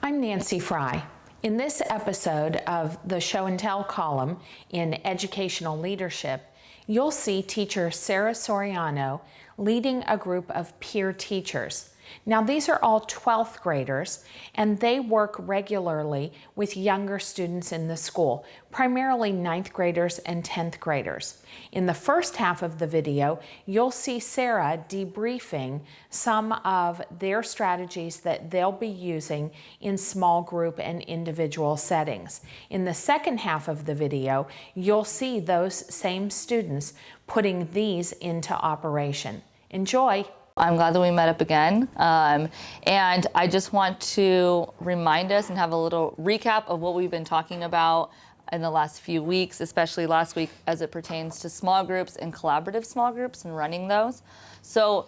I'm Nancy Fry. In this episode of the Show and Tell column in Educational Leadership, you'll see teacher Sarah Soriano leading a group of peer teachers. Now, these are all 12th graders, and they work regularly with younger students in the school, primarily 9th graders and 10th graders. In the first half of the video, you'll see Sarah debriefing some of their strategies that they'll be using in small group and individual settings. In the second half of the video, you'll see those same students putting these into operation. Enjoy. I'm glad that we met up again. And I just want to remind us and have a little recap of what we've been talking about in the last few weeks, especially last week as it pertains to small groups and collaborative small groups and running those. So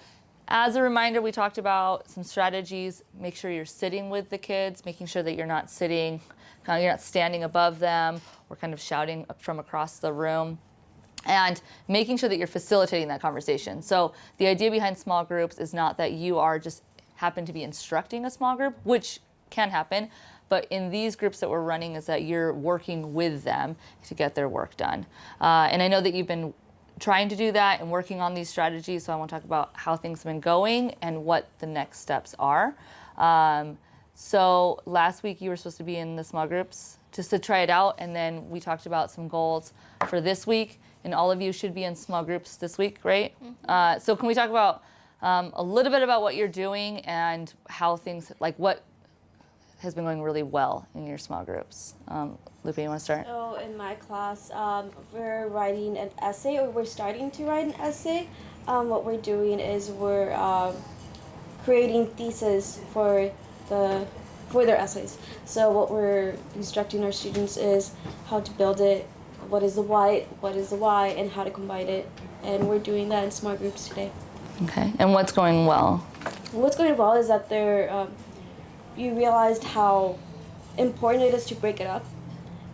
as a reminder, we talked about some strategies. Make sure you're sitting with the kids, making sure that you're not sitting, you're not standing above them or kind of shouting from across the room, and making sure that you're facilitating that conversation. So the idea behind small groups is not that you are just happen to be instructing a small group, which can happen, but in these groups that we're running is that you're working with them to get their work done. And I know that you've been trying to do that and working on these strategies, so I want to talk about how things have been going and what the next steps are. So last week you were supposed to be in the small groups just to try it out, and then we talked about some goals for this week. And all of you should be in small groups this week, right? Mm-hmm. So can we talk about a little bit about what you're doing and how things, like what has been going really well in your small groups? Lupe, you want to start? So in my class, we're writing an essay, or we're starting to write an essay. What we're doing is we're creating theses for their essays. So what we're instructing our students is how to build it, what is the why, and how to combine it. And we're doing that in small groups today. Okay, and what's going well? What's going well is that you realized how important it is to break it up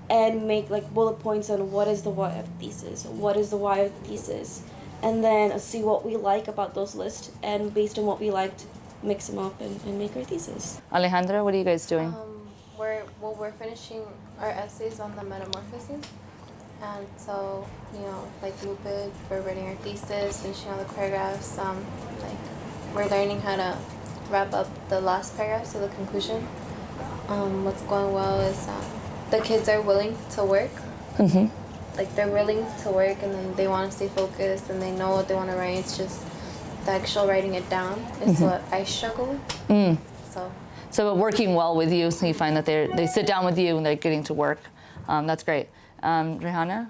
and make like bullet points on what is the why of the thesis, what is the why of the thesis, and then see what we like about those lists, and based on what we liked, mix them up and make our thesis. Alejandra, what are you guys doing? We're finishing our essays on the metamorphosis. And so, like Lupe, we're writing our thesis, finishing all the paragraphs. We're learning how to wrap up the last paragraph, so the conclusion. What's going well is the kids are willing to work. Mm-hmm. Like they're willing to work, and then they want to stay focused, and they know what they want to write. It's just the actual writing it down is what I struggle with. Mm. So working well with you, so you find that they sit down with you and they're getting to work. That's great. Rihanna?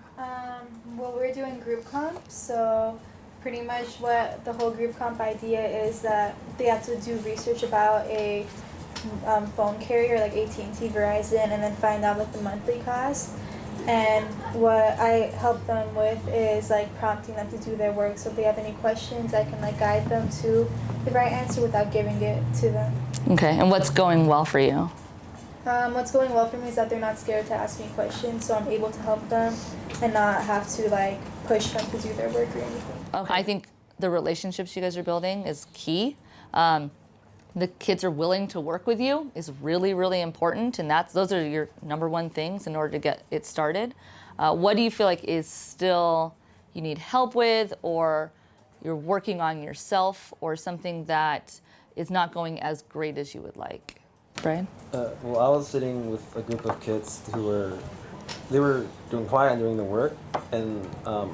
Well, we're doing group comp, so pretty much what the whole group comp idea is that they have to do research about a phone carrier like AT&T, Verizon, and then find out like the monthly cost. And what I help them with is like prompting them to do their work. So if they have any questions, I can like guide them to the right answer without giving it to them. Okay, and what's going well for you? What's going well for me is that they're not scared to ask me questions, so I'm able to help them and not have to like push them to do their work or anything. Okay. I think the relationships you guys are building is key. The kids are willing to work with you is really, really important, and those are your number one things in order to get it started. What do you feel like is still you need help with, or you're working on yourself, or something that is not going as great as you would like? Brian? Well, I was sitting with a group of kids who were doing quiet and doing the work, and I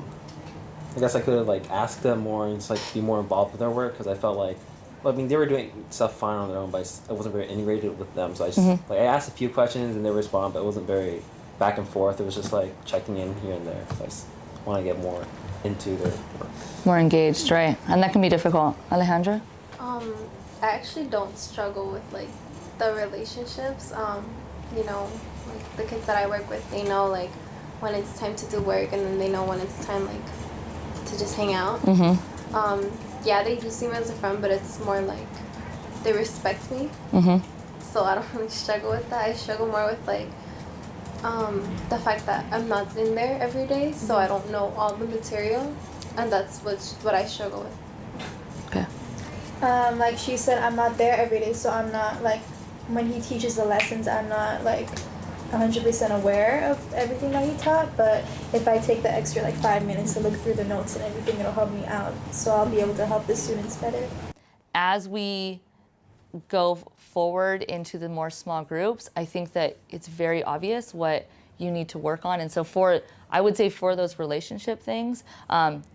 guess I could have like asked them more and just like be more involved with their work, because I felt like, they were doing stuff fine on their own, but I wasn't very integrated with them. So I just I asked a few questions and they responded, but it wasn't very back and forth. It was just like checking in here and there. So I just want to get more into their work. More engaged, right? And that can be difficult. Alejandra? I actually don't struggle with like the relationships. Like the kids that I work with, they know like when it's time to do work, and then they know when it's time like to just hang out. Mm-hmm. Yeah, they do see me as a friend, but it's more like they respect me. Mm-hmm. So I don't really struggle with that. I struggle more with like the fact that I'm not in there every day, so I don't know all the material, and that's what I struggle with. Okay. Like she said, I'm not there every day, so I'm not like when he teaches the lessons, I'm not like 100% aware of everything that he taught, but if I take the extra like 5 minutes to look through the notes and everything, it'll help me out. So I'll be able to help the students better. As we go forward into the more small groups, I think that it's very obvious what you need to work on. And so I would say for those relationship things,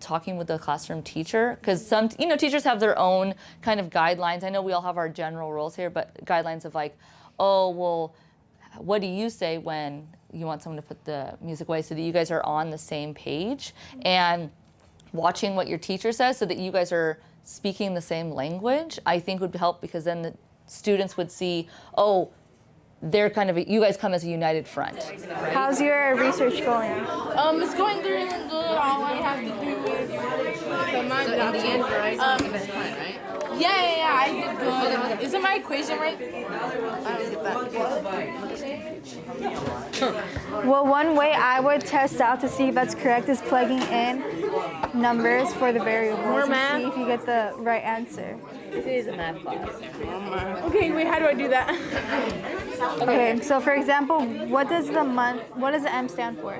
talking with the classroom teacher, because some, teachers have their own kind of guidelines. I know we all have our general rules here, but guidelines of like, oh, well, what do you say when you want someone to put the music away, so that you guys are on the same page, and watching what your teacher says so that you guys are speaking the same language, I think would help, because then the students would see, oh, they're you guys come as a united front. How's your research going? It's going really good. All I have to do is put my right? Yeah, I did good. Isn't my equation right? Well, one way I would test out to see if that's correct is plugging in numbers for the variables and see if you get the right answer. This is a math class. Okay, wait, how do I do that? Okay, so for example, what does the M stand for?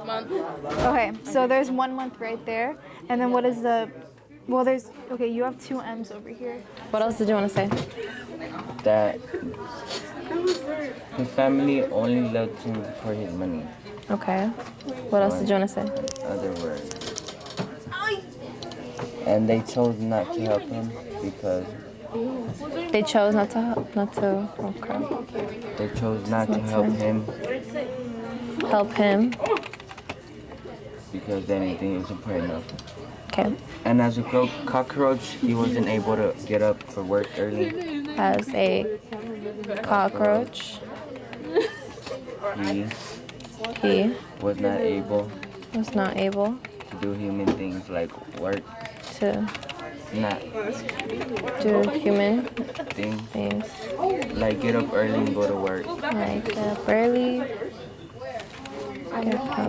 Month. Okay, so there's 1 month right there, and then what is okay, you have 2 M's over here. What else did you want to say? That his family only loved him for his money. Okay. What else did you want to say? Other words. And they chose not to help him because They chose not to. Okay. they chose not to help him Help him. because they didn't think it was important enough. Okay. And as a cockroach, he wasn't able to get up for work early. As a cockroach, He he was not able was not able to do human things like work, to not do human things things like get up early and go to work. like early, get up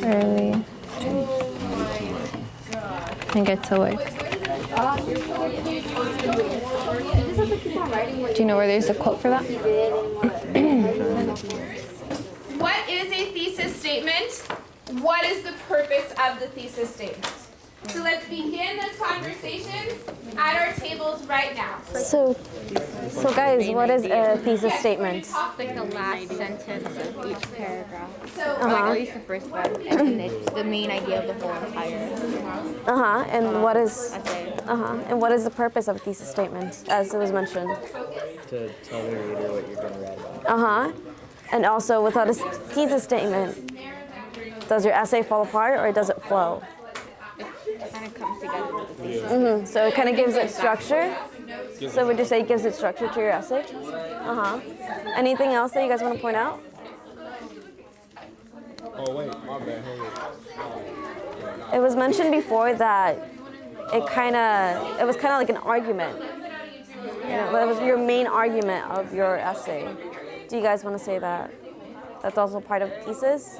early, and get to work. Do you know where there's a quote for that? What is a thesis statement? What is the purpose of the thesis statement? So let's begin this conversation at our tables right now. So guys, what is a thesis statement? Like the last sentence of each paragraph. So, Like at least the first one, and then it's the main idea of the whole entire And what is essay. and what is the purpose of a thesis statement, as it was mentioned? To tell the reader what you're going to write about. And also, without a thesis statement, does your essay fall apart or does it flow? It kind of comes together with the thesis. So it kind of gives it structure. So would you say it gives it structure to your essay? Anything else that you guys want to point out? Oh, wait, my bad. It was mentioned before that it was kind of like an argument. It was your main argument of your essay. Do you guys want to say that? That's also part of thesis?